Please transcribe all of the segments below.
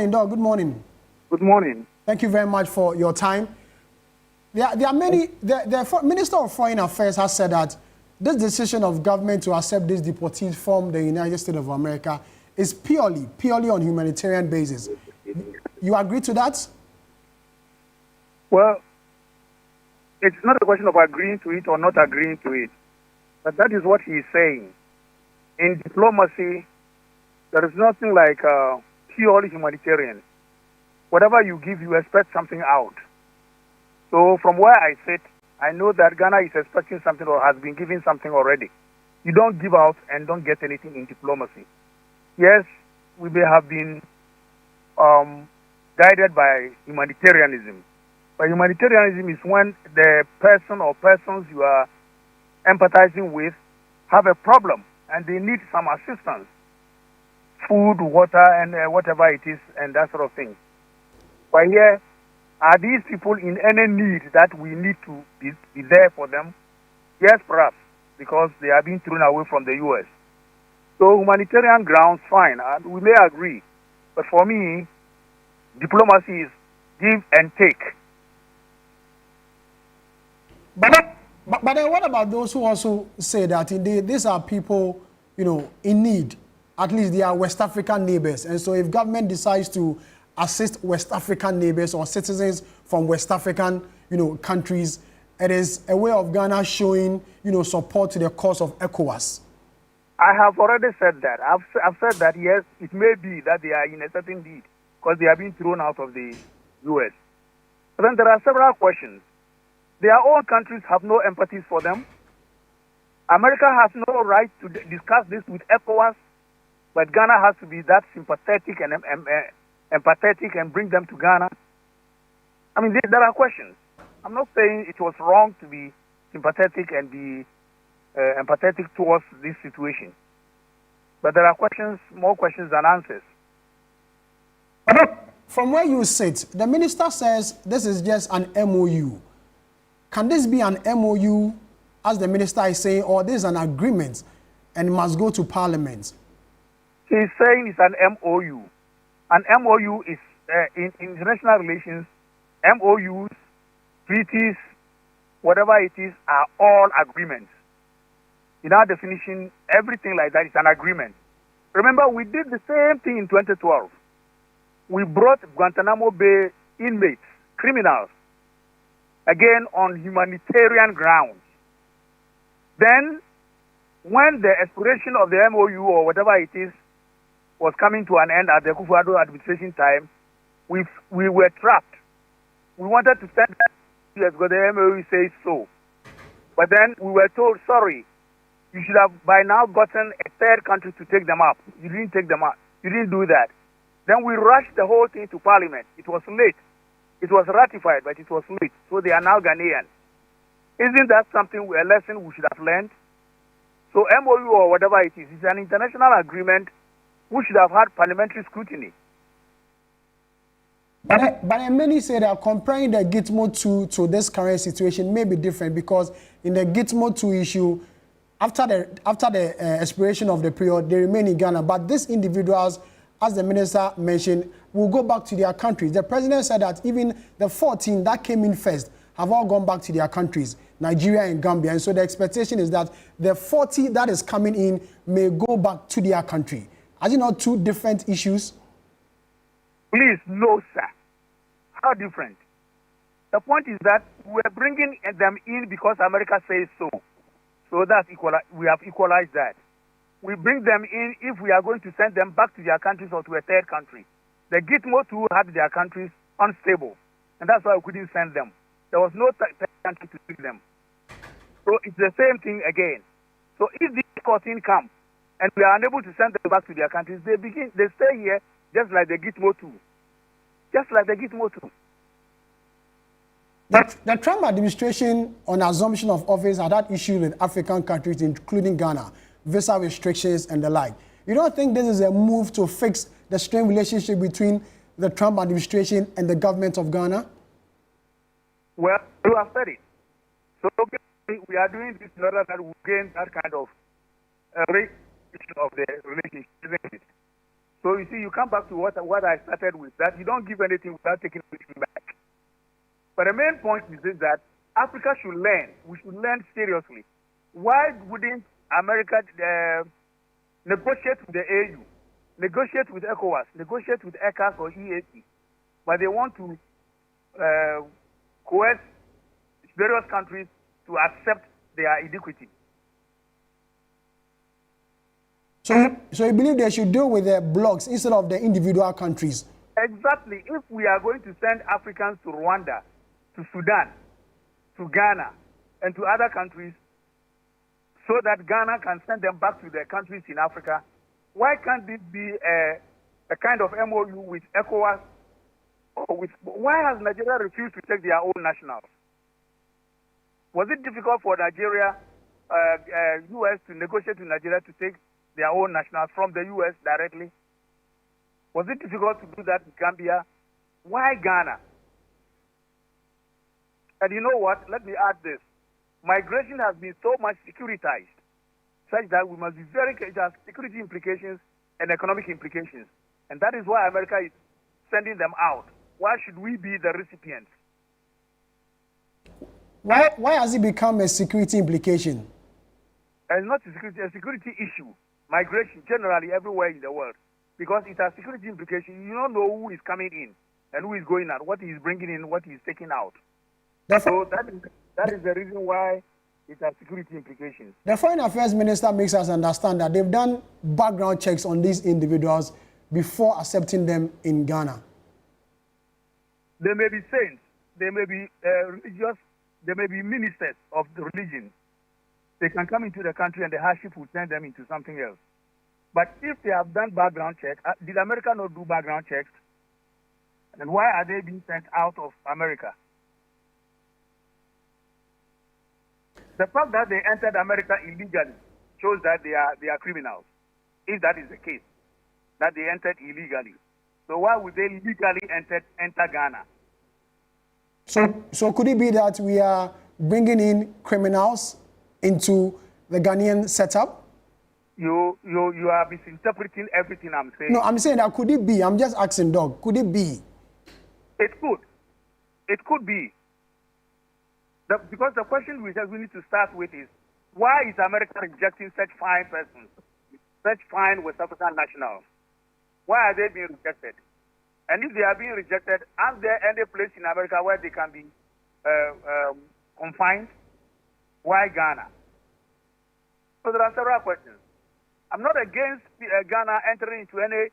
Dog, good morning. Good morning. Thank you very much for your time. There are many. The Minister of Foreign Affairs has said that this decision of government to accept these deportees from the United States of America is purely on humanitarian basis. You agree to that? Well, it's not a question of agreeing to it or not agreeing to it, but that is what he is saying. In diplomacy, there is nothing like purely humanitarian. Whatever you give, you expect something out. So from where I sit, I know that Ghana is expecting something or has been giving something already. You don't give out and don't get anything in diplomacy. Yes, we may have been guided by humanitarianism. But humanitarianism is when the person or persons you are empathizing with have a problem and they need some assistance. Food, water, and whatever it is, and that sort of thing. But here, are these people in any need that we need to be there for them? Yes, perhaps, because they are being thrown away from the U.S. So humanitarian grounds, fine, and we may agree. But for me, diplomacy is give and take. But then what about those who also say that indeed these are people, in need? At least they are West African neighbors. And so if government decides to assist West African neighbors or citizens from West African, countries, it is a way of Ghana showing, support to the cause of ECOWAS. I have already said that. I've said that, yes, it may be that they are in a certain need because they are being thrown out of the U.S. But then there are several questions. Their own countries have no empathy for them. America has no right to discuss this with ECOWAS, but Ghana has to be that sympathetic and empathetic and bring them to Ghana. I mean, there are questions. I'm not saying it was wrong to be sympathetic and be empathetic towards this situation. But there are questions, more questions than answers. From where you sit, the minister says this is just an MOU. Can this be an MOU, as the minister is saying, or this is an agreement and must go to Parliament? He's saying it's an MOU. An MOU is, in international relations, MOUs, treaties, whatever it is, are all agreements. In our definition, everything like that is an agreement. Remember, we did the same thing in 2012. We brought Guantanamo Bay inmates, criminals, again on humanitarian grounds. Then, when the expiration of the MOU or whatever it is was coming to an end at the Kufuor administration time, we were trapped. We wanted to send that because the MOU says so. But then we were told, sorry, you should have by now gotten a third country to take them up. You didn't take them up. You didn't do that. Then we rushed the whole thing to Parliament. It was late. It was ratified, but it was late. So they are now Ghanaian. Isn't that something, a lesson we should have learned? So MOU or whatever it is an international agreement which should have had parliamentary scrutiny. But many say that comparing the Gitmo 2 to this current situation may be different because in the Gitmo 2 issue, after the expiration of the period, they remain in Ghana. But these individuals, as the minister mentioned, will go back to their countries. The president said that even the 14 that came in first have all gone back to their countries, Nigeria and Gambia. And so the expectation is that the 40 that is coming in may go back to their country. Are it not two different issues? Please, no, sir. How different? The point is that we're bringing them in because America says so. So that's equal. We have equalized that. We bring them in if we are going to send them back to their countries or to a third country. The Gitmo 2 had their countries unstable, and that's why we couldn't send them. There was no third country to take them. So it's the same thing again. So if the 14 come, and we are unable to send them back to their countries, they stay here just like the Gitmo 2. Just like the Gitmo 2. The Trump administration, on assumption of office, had that issue with African countries, including Ghana, visa restrictions and the like. You don't think this is a move to fix the strained relationship between the Trump administration and the government of Ghana? Well, you have said it. So we are doing this in order that we gain that kind of of the relationship, isn't it? So you see, you come back to what I started with, that you don't give anything without taking anything back. But the main point is this, that Africa should learn. We should learn seriously. Why wouldn't America negotiate with the AU, negotiate with ECOWAS, negotiate with ECAS or EAC? But they want to coerce various countries to accept their iniquity. So you believe they should deal with the blocs instead of the individual countries? Exactly. If we are going to send Africans to Rwanda, to Sudan, to Ghana, and to other countries, so that Ghana can send them back to their countries in Africa, why can't this be a kind of MOU with ECOWAS? Why has Nigeria refused to take their own nationals? Was it difficult for Nigeria, US to negotiate with Nigeria to take their own nationals from the US directly? Was it difficult to do that in Gambia? Why Ghana? And you know what? Let me add this. Migration has been so much securitized, such that we must be very careful. It has security implications and economic implications. And that is why America is sending them out. Why should we be the recipients? Why has it become a security implication? It's not a security issue. Migration, generally, everywhere in the world. Because it has security implications. You don't know who is coming in and who is going out, what he is bringing in, what he is taking out. So that is the reason why it has security implications. The Foreign Affairs Minister makes us understand that they've done background checks on these individuals before accepting them in Ghana. They may be saints, they may be religious, they may be ministers of the religion. They can come into the country and the hardship will send them into something else. But if they have done background checks, did America not do background checks? And why are they being sent out of America? The fact that they entered America illegally shows that they are criminals, if that is the case, that they entered illegally. So why would they legally enter Ghana? So could it be that we are bringing in criminals into the Ghanaian setup? You are misinterpreting everything I'm saying. No, I'm saying that could it be? I'm just asking, Doc. Could it be? It could. It could be. Because the question we need to start with is, why is America rejecting such fine persons, such fine West African nationals? Why are they being rejected? And if they are being rejected, aren't there any place in America where they can be confined? Why Ghana? So there are several questions. I'm not against Ghana entering into any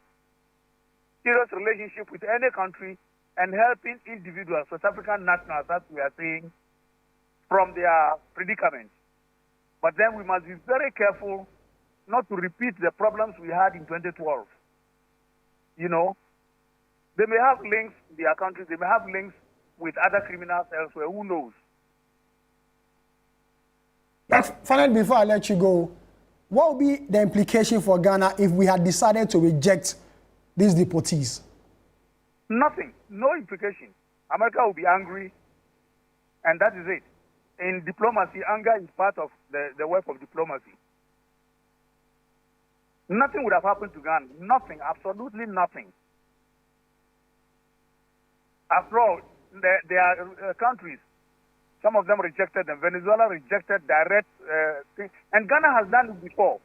serious relationship with any country and helping individuals, West African nationals, as we are saying, from their predicament. But then we must be very careful not to repeat the problems we had in 2012. You know, they may have links in their countries, they may have links with other criminals elsewhere, who knows? Finally, before I let you go, what would be the implication for Ghana if we had decided to reject these deportees? Nothing, no implication. America will be angry, and that is it. In diplomacy, anger is part of the work of diplomacy. Nothing would have happened to Ghana. Nothing, absolutely nothing. After all, there are countries, some of them rejected them. Venezuela rejected direct things. And Ghana has done it before.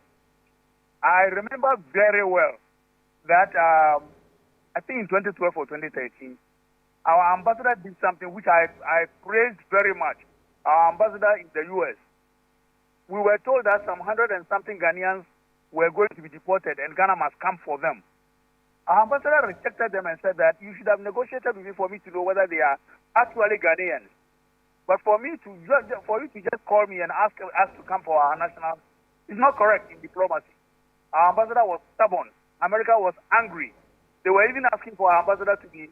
I remember very well that I think in 2012 or 2013, our ambassador did something which I praised very much. Our ambassador in the US. We were told that some 100 and something Ghanaians were going to be deported and Ghana must come for them. Our ambassador rejected them and said that you should have negotiated with me for me to know whether they are actually Ghanaians. But for you to just call me and ask us to come for our national is not correct in diplomacy. Our ambassador was stubborn. America was angry. They were even asking for our ambassador to be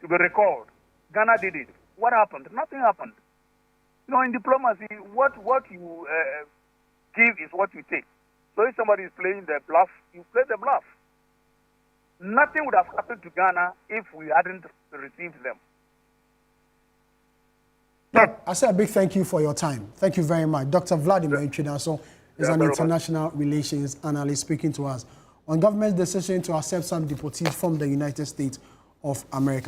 recalled. Ghana did it. What happened? Nothing happened. You know, in diplomacy, what you give is what you take. So if somebody is playing the bluff, you play the bluff. Nothing would have happened to Ghana if we hadn't received them. Look, I say a big thank you for your time. Thank you very much. Dr. Vladimir Ichidaso is an international relations analyst speaking to us on government's decision to accept some deportees from the United States of America.